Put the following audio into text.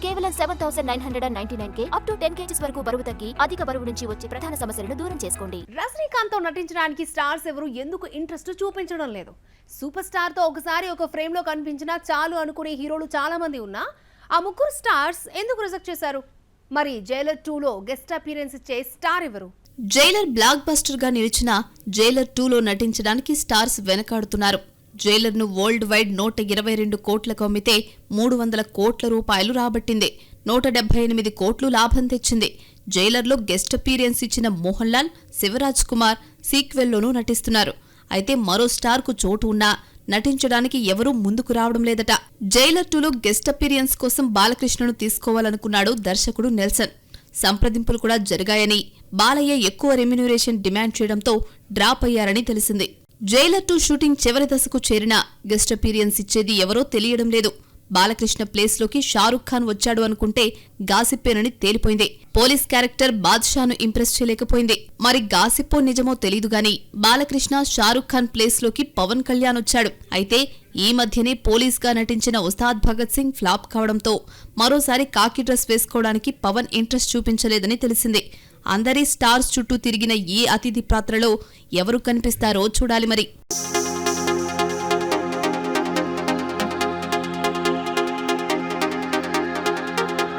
కేవలం 7,999K up to 10 kgs వరకు బరువు తగ్గి అధిక బరువు నుంచి వచ్చే ప్రధాన సమస్యలను దూరం చేసుకోండి. రజనీకాంత్ తో నటించడానికి స్టార్స్ ఎవరు ఎందుకు ఇంట్రెస్ట్ చూపించడం లేదు? సూపర్ స్టార్ తో ఒకసారి ఒక ఫ్రేమ్ లో కనిపించినా చాలు అనుకునే హీరోలు చాలా మంది ఉన్నా ఆ ముగ్గురు స్టార్స్ ఎందుకు రిజెక్ట్ చేశారు? మరి జైలర్ 2లో గెస్ట్ అపీరెన్స్ ఇచ్చే స్టార్ ఎవరు? జైలర్ బ్లాక్ బస్టర్ గా నిలిచిన జైలర్ 2లో నటించడానికి స్టార్స్ వెనకాడుతున్నారు. జైలర్ ను వరల్డ్ వైడ్ 122 కోట్లకు అమ్మితే 300 కోట్ల రూపాయలు రాబట్టింది. 178 కోట్లు లాభం తెచ్చింది. జైలర్లో గెస్ట్ అపీరియన్స్ ఇచ్చిన మోహన్ లాల్, శివరాజ్ కుమార్ సీక్వెల్లోనూ నటిస్తున్నారు. అయితే మరో స్టార్ కు చోటు ఉన్నా నటించడానికి ఎవరూ ముందుకు రావడం లేదట. జైలర్ 2లో గెస్ట్ అపీరియన్స్ కోసం బాలకృష్ణను తీసుకోవాలనుకున్నాడు దర్శకుడు నెల్సన్. సంప్రదింపులు కూడా జరిగాయని, బాలయ్య ఎక్కువ రెమ్యునరేషన్ డిమాండ్ చేయడంతో డ్రాప్ అయ్యారని తెలిసింది. జైలర్ 2 షూటింగ్ చివరి దశకు చేరిన గెస్ట్ అపీరియన్స్ ఇచ్చేది ఎవరో తెలియడం లేదు. బాలకృష్ణ ప్లేస్లోకి షారుఖ్ ఖాన్ వచ్చాడు అనుకుంటే గాసిప్పేనని తేలిపోయింది. పోలీస్ క్యారెక్టర్ బాద్షాను ఇంప్రెస్ చేయలేకపోయింది. మరి గాసిప్పో నిజమో తెలీదుగాని బాలకృష్ణ షారుఖ్ ఖాన్ ప్లేస్లోకి పవన్ కళ్యాణ్ వచ్చాడు. అయితే ఈ మధ్యనే పోలీస్గా నటించిన ఉస్తాద్ భగత్ సింగ్ ఫ్లాప్ కావడంతో మరోసారి కాకి డ్రెస్ వేసుకోవడానికి పవన్ ఇంట్రెస్ట్ చూపించలేదని తెలిసింది. అందరి స్టార్స్ చుట్టూ తిరిగిన ఈ అతిథి పాత్రలో ఎవరు కనిపిస్తారో చూడాలి మరి.